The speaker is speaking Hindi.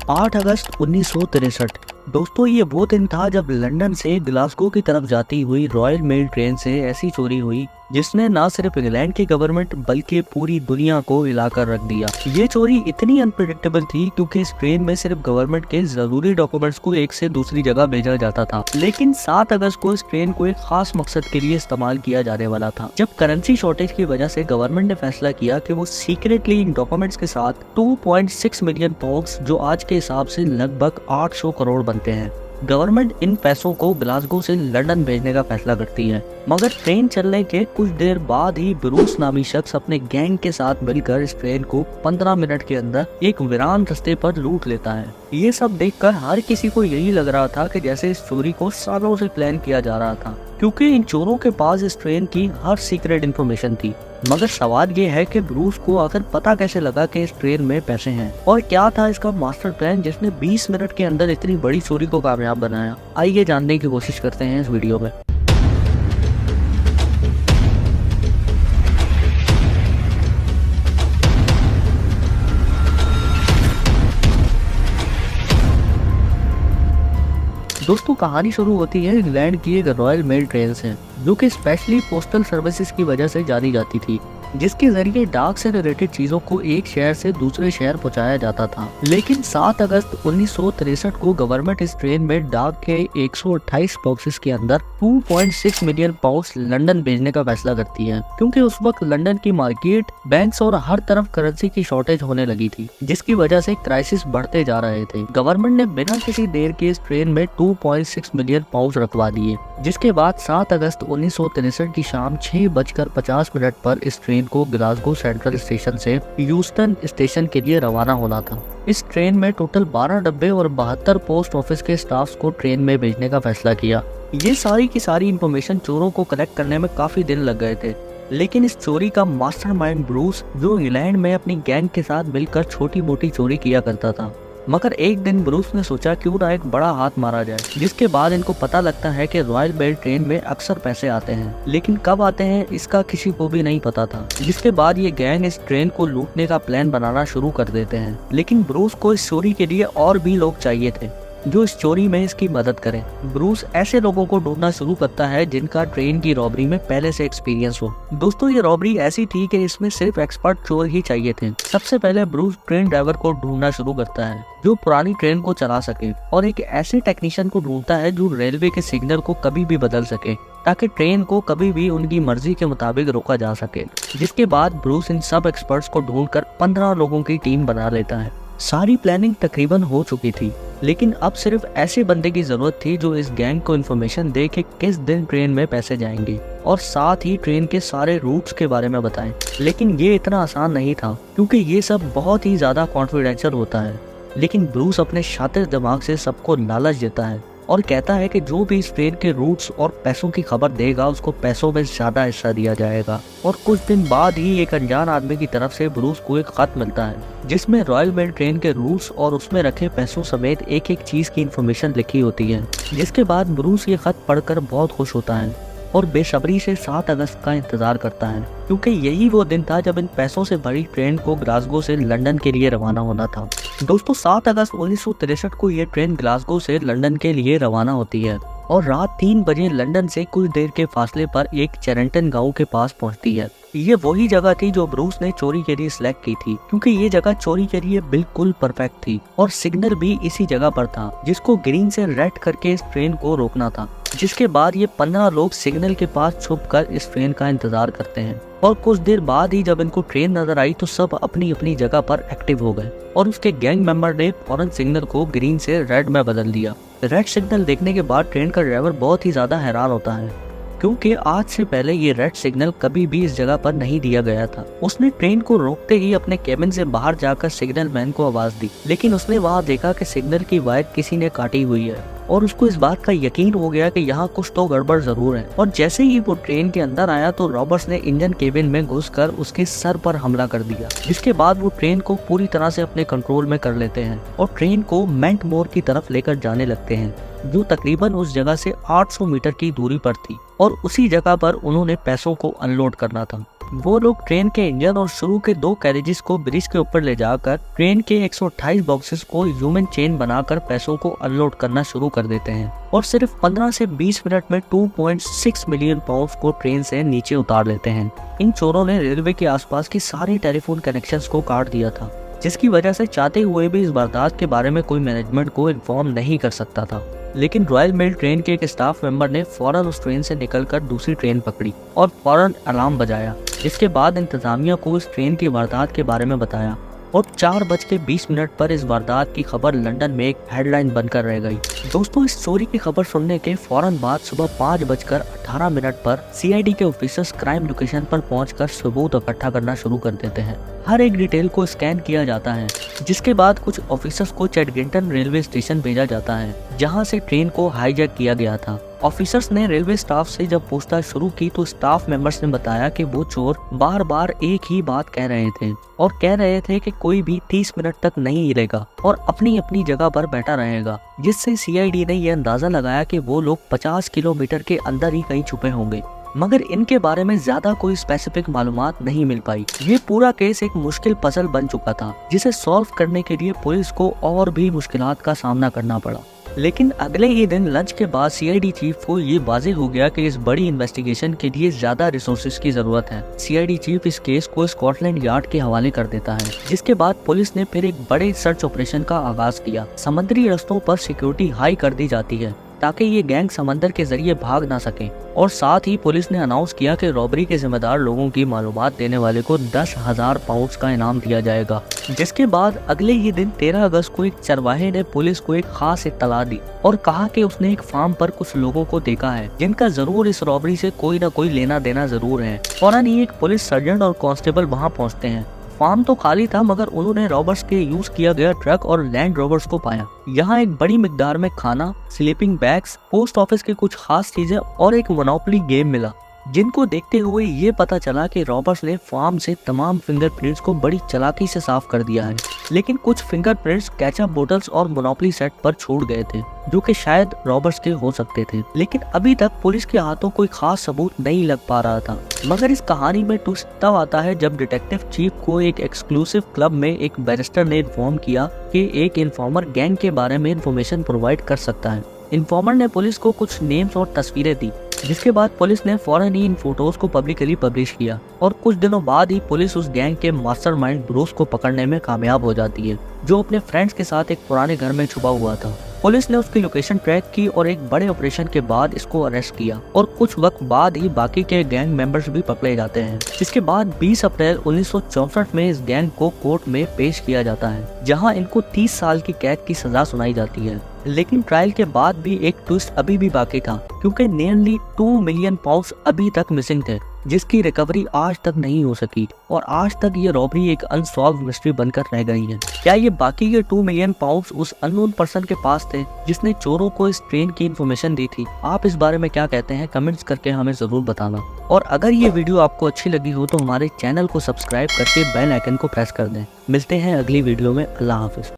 8 अगस्त 1963। दोस्तों ये वो दिन था जब लंदन से ग्लासगो की तरफ जाती हुई रॉयल मेल ट्रेन से ऐसी चोरी हुई जिसने न सिर्फ इंग्लैंड की गवर्नमेंट बल्कि पूरी दुनिया को हिलाकर रख दिया। ये चोरी इतनी अनप्रेडिक्टेबल थी क्योंकि इस ट्रेन में सिर्फ गवर्नमेंट के जरूरी डॉक्यूमेंट्स को एक से दूसरी जगह भेजा जाता था, लेकिन 7 अगस्त को इस ट्रेन को एक खास मकसद के लिए इस्तेमाल किया जाने वाला था। जब करेंसी शॉर्टेज की वजह से गवर्नमेंट ने फैसला किया कि वो सीक्रेटली इन डॉक्यूमेंट्स के साथ 2.6 मिलियन पाउंड्स, जो आज के हिसाब से लगभग 800 करोड़ बनते हैं, गवर्नमेंट इन पैसों को ग्लासगो से लंदन भेजने का फैसला करती है। मगर ट्रेन चलने के कुछ देर बाद ही ब्रूस नामी शख्स अपने गैंग के साथ मिलकर इस ट्रेन को 15 मिनट के अंदर एक वीरान रास्ते पर लूट लेता है। ये सब देखकर हर किसी को यही लग रहा था कि जैसे इस चोरी को सालों से प्लान किया जा रहा था, क्योंकि इन चोरों के पास इस ट्रेन की हर सीक्रेट इन्फॉर्मेशन थी। मगर सवाल ये है कि ब्रूस को आखिर पता कैसे लगा कि इस ट्रेन में पैसे हैं, और क्या था इसका मास्टर प्लान जिसने 20 मिनट के अंदर इतनी बड़ी चोरी को कामयाब बनाया। आइए जानने की कोशिश करते हैं इस वीडियो में। दोस्तों कहानी शुरू होती है इंग्लैंड की एक रॉयल मेल ट्रेन से, जो कि स्पेशली पोस्टल सर्विसेज की वजह से जानी जाती थी, जिसके जरिए डाक से रिलेटेड चीजों को एक शहर से दूसरे शहर पहुंचाया जाता था। लेकिन 7 अगस्त 1963 को गवर्नमेंट इस ट्रेन में डाक के 128 बॉक्सेस के अंदर 2.6 मिलियन पाउंड्स लंदन भेजने का फैसला करती है, क्योंकि उस वक्त लंदन की मार्केट, बैंक्स और हर तरफ करेंसी की शॉर्टेज होने लगी थी, जिसकी वजह से क्राइसिस बढ़ते जा रहे थे। गवर्नमेंट ने बिना किसी देर के इस ट्रेन में 2.6 मिलियन पाउंड रखवा दिए, जिसके बाद 7 अगस्त 1963 की शाम 6:50 पर इस ट्रेन को ग्लासगो सेंट्रल स्टेशन से ह्यूस्टन स्टेशन के लिए रवाना होना था। इस ट्रेन में टोटल 12 डब्बे और 72 पोस्ट ऑफिस के स्टाफ्स को ट्रेन में भेजने का फैसला किया। ये सारी की सारी इंफॉर्मेशन चोरों को कलेक्ट करने में काफी दिन लग गए थे, लेकिन इस चोरी का मास्टरमाइंड ब्रूस, जो इंग्लैंड में अपनी गैंग के साथ मिलकर छोटी मोटी चोरी किया करता था। मगर एक दिन ब्रूस ने सोचा क्यों ना एक बड़ा हाथ मारा जाए, जिसके बाद इनको पता लगता है कि रॉयल मेल ट्रेन में अक्सर पैसे आते हैं, लेकिन कब आते हैं इसका किसी को भी नहीं पता था। जिसके बाद ये गैंग इस ट्रेन को लूटने का प्लान बनाना शुरू कर देते हैं, लेकिन ब्रूस को इस चोरी के लिए और भी लोग चाहिए थे जो इस चोरी में इसकी मदद करें। ब्रूस ऐसे लोगों को ढूंढना शुरू करता है जिनका ट्रेन की रॉबरी में पहले से एक्सपीरियंस हो। दोस्तों ये रॉबरी ऐसी थी कि इसमें सिर्फ एक्सपर्ट चोर ही चाहिए थे। सबसे पहले ब्रूस ट्रेन ड्राइवर को ढूंढना शुरू करता है जो पुरानी ट्रेन को चला सके, और एक ऐसे टेक्नीशियन को ढूंढता है जो रेलवे के सिग्नल को कभी भी बदल सके, ताकि ट्रेन को कभी भी उनकी मर्जी के मुताबिक रोका जा सके। जिसके बाद ब्रूस इन सब एक्सपर्ट्स को ढूंढकर 15 लोगों की टीम बना लेता है। सारी प्लानिंग तकरीबन हो चुकी थी, लेकिन अब सिर्फ ऐसे बंदे की जरूरत थी जो इस गैंग को इन्फॉर्मेशन दे कि किस दिन ट्रेन में पैसे जाएंगे, और साथ ही ट्रेन के सारे रूट्स के बारे में बताएं। लेकिन ये इतना आसान नहीं था, क्योंकि ये सब बहुत ही ज्यादा कॉन्फिडेंशियल होता है। लेकिन ब्रूस अपने शातिर दिमाग से सबको लालच देता है और कहता है कि जो भी इस ट्रेन के रूट्स और पैसों की खबर देगा उसको पैसों में ज्यादा हिस्सा दिया जाएगा। और कुछ दिन बाद ही एक अनजान आदमी की तरफ से ब्रूस को एक खत मिलता है जिसमें रॉयल मेल ट्रेन के रूट्स और उसमें रखे पैसों समेत एक एक चीज की इन्फॉर्मेशन लिखी होती है। जिसके बाद ब्रूस ये खत पढ़कर बहुत खुश होता है और बेसब्री से 7 अगस्त का इंतजार करता है, क्योंकि यही वो दिन था जब इन पैसों से भरी ट्रेन को ग्लासगो से लंदन के लिए रवाना होना था। दोस्तों 7 अगस्त 1963 को ये ट्रेन ग्लासगो से लंदन के लिए रवाना होती है और रात 3 बजे लंदन से कुछ देर के फासले पर एक चेरेंटन गांव के पास पहुंचती है। ये वही जगह थी जो ब्रूस ने चोरी के लिए सिलेक्ट की थी, क्योंकि ये जगह चोरी के लिए बिल्कुल परफेक्ट थी और सिग्नल भी इसी जगह पर था, जिसको ग्रीन से रेड करके इस ट्रेन को रोकना था। जिसके बाद ये 15 लोग सिग्नल के पास छुपकर इस ट्रेन का इंतजार करते हैं, और कुछ देर बाद ही जब इनको ट्रेन नजर आई तो सब अपनी अपनी जगह पर एक्टिव हो गए, और उसके गैंग मेंबर ने फौरन सिग्नल को ग्रीन से रेड में बदल दिया। रेड सिग्नल देखने के बाद ट्रेन का ड्राइवर बहुत ही ज्यादा हैरान होता है, क्योंकि आज से पहले ये रेड सिग्नल कभी भी इस जगह पर नहीं दिया गया था। उसने ट्रेन को रोकते ही अपने केबिन से बाहर जाकर सिग्नल मैन को आवाज दी, लेकिन उसने वहां देखा कि सिग्नल की वायर किसी ने काटी हुई है, और उसको इस बात का यकीन हो गया कि यहाँ कुछ तो गड़बड़ जरूर है। और जैसे ही वो ट्रेन के अंदर आया तो रॉबर्ट्स ने इंजन केबिन में घुसकर उसके सर पर हमला कर दिया, जिसके बाद वो ट्रेन को पूरी तरह से अपने कंट्रोल में कर लेते हैं और ट्रेन को मेंटमोर की तरफ लेकर जाने लगते हैं, जो तकरीबन उस जगह से 800 मीटर की दूरी पर थी, और उसी जगह पर उन्होंने पैसों को अनलोड करना था। वो लोग ट्रेन के इंजन और शुरू के 2 कैरेजेस को ब्रिज के ऊपर ले जाकर ट्रेन के 128 बॉक्सेस को ह्यूमन चेन बनाकर पैसों को अनलोड करना शुरू कर देते हैं और सिर्फ 15 से 20 मिनट में 2.6 मिलियन पाउंड को ट्रेन से नीचे उतार लेते हैं। इन चोरों ने रेलवे के आसपास की सारी टेलीफोन कनेक्शंस को काट दिया था, जिसकी वजह से चाहते हुए भी इस वारदात के बारे में कोई मैनेजमेंट को इन्फॉर्म नहीं कर सकता था। लेकिन रॉयल मेल ट्रेन के एक स्टाफ मेंबर ने फौरन उस ट्रेन से निकलकर दूसरी ट्रेन पकड़ी और फौरन अलार्म बजाया, जिसके बाद इंतजामिया को इस ट्रेन की वारदात के बारे में बताया और 4:20 पर इस वारदात की खबर लंदन में एक हेडलाइन बनकर रह गई। दोस्तों, इस चोरी की खबर सुनने के फौरन बाद सुबह 5:18 पर सीआईडी के ऑफिसर्स क्राइम लोकेशन पर पहुंचकर सबूत इकट्ठा करना शुरू कर देते हैं। हर एक डिटेल को स्कैन किया जाता है, जिसके बाद कुछ ऑफिसर्स को चैडगिंटन रेलवे स्टेशन भेजा जाता है, जहां से ट्रेन को हाईजैक किया गया था। ऑफिसर्स ने रेलवे स्टाफ से जब पूछताछ शुरू की तो स्टाफ मेंबर्स ने बताया कि वो चोर बार बार एक ही बात कह रहे थे और कह रहे थे कि कोई भी 30 मिनट तक नहीं हिलेगा और अपनी अपनी जगह पर बैठा रहेगा, जिससे सीआईडी ने यह अंदाजा लगाया कि वो लोग 50 किलोमीटर के अंदर ही कहीं छुपे होंगे। मगर इनके बारे में ज्यादा कोई स्पेसिफिक मालूमात नहीं मिल पाई। ये पूरा केस एक मुश्किल पजल बन चुका था, जिसे सॉल्व करने के लिए पुलिस को और भी मुश्किलात का सामना करना पड़ा। लेकिन अगले ही दिन लंच के बाद सीआईडी चीफ को ये वाज़ेह हो गया कि इस बड़ी इन्वेस्टिगेशन के लिए ज्यादा रिसोर्सेज की जरूरत है। सीआईडी चीफ इस केस को स्कॉटलैंड यार्ड के हवाले कर देता है, जिसके बाद पुलिस ने फिर एक बड़े सर्च ऑपरेशन का आगाज किया। समुद्री रस्तों पर सिक्योरिटी हाई कर दी जाती है ताकि ये गैंग समंदर के जरिए भाग ना सके और साथ ही पुलिस ने अनाउंस किया कि रॉबरी के जिम्मेदार लोगों की मालूमात देने वाले को 10,000 पाउंड का इनाम दिया जाएगा। जिसके बाद अगले ही दिन 13 अगस्त को एक चरवाहे ने पुलिस को एक खास इत्तला दी और कहा कि उसने एक फार्म पर कुछ लोगों को देखा है जिनका जरूर इस रॉबरी से कोई न कोई लेना देना जरूर है। फौरन ही एक पुलिस सर्जन और कांस्टेबल वहां पहुंचते हैं। फार्म तो खाली था, मगर उन्होंने रॉबर्स के यूज किया गया ट्रक और लैंड रोवर्स को पाया। यहाँ एक बड़ी मिकदार में खाना, स्लीपिंग बैग्स, पोस्ट ऑफिस की कुछ खास चीजें और एक मोनोपोली गेम मिला, जिनको देखते हुए ये पता चला कि रॉबर्स ने फार्म से तमाम फिंगरप्रिंट्स को बड़ी चालाकी से साफ कर दिया है। लेकिन कुछ फिंगरप्रिंट्स केचप बोतल्स और मोनोपोली सेट पर छूट गए थे, जो कि शायद रॉबर्स के हो सकते थे। लेकिन अभी तक पुलिस के हाथों कोई खास सबूत नहीं लग पा रहा था। मगर इस कहानी में ट्विस्ट तब आता है जब डिटेक्टिव चीफ को एक एक्सक्लूसिव क्लब में एक बैरिस्टर ने इन्फॉर्म किया कि एक इन्फॉर्मर गैंग के बारे में इन्फॉर्मेशन प्रोवाइड कर सकता है। इन्फॉर्मर ने पुलिस को कुछ नेम्स और तस्वीरें दी, जिसके बाद पुलिस ने फौरन ही इन फोटोज को पब्लिकली पब्लिश किया और कुछ दिनों बाद ही पुलिस उस गैंग के मास्टरमाइंड ब्रूस को पकड़ने में कामयाब हो जाती है, जो अपने फ्रेंड्स के साथ एक पुराने घर में छुपा हुआ था। पुलिस ने उसकी लोकेशन ट्रैक की और एक बड़े ऑपरेशन के बाद इसको अरेस्ट किया और कुछ वक्त बाद ही बाकी के गैंग मेंबर्स भी पकड़े जाते हैं। इसके बाद 20 अप्रैल 1964 में इस गैंग को कोर्ट में पेश किया जाता है, जहां इनको 30 साल की कैद की सजा सुनाई जाती है। लेकिन ट्रायल के बाद भी एक ट्विस्ट अभी भी बाकी था, क्योंकि नियरली 2 मिलियन पाउंड अभी तक मिसिंग थे, जिसकी रिकवरी आज तक नहीं हो सकी और आज तक ये रॉबरी एक अनसॉल्व मिस्ट्री बनकर रह गई है। क्या ये बाकी के 2 मिलियन पाउंड उस अननोन पर्सन के पास थे जिसने चोरों को इस ट्रेन की इन्फॉर्मेशन दी थी? आप इस बारे में क्या कहते हैं? कमेंट्स करके हमें जरूर बताना। और अगर ये वीडियो आपको अच्छी लगी हो तो हमारे चैनल को सब्सक्राइब करके बेल आइकन को प्रेस कर दें। मिलते हैं अगली वीडियो में। अल्लाह हाफिज।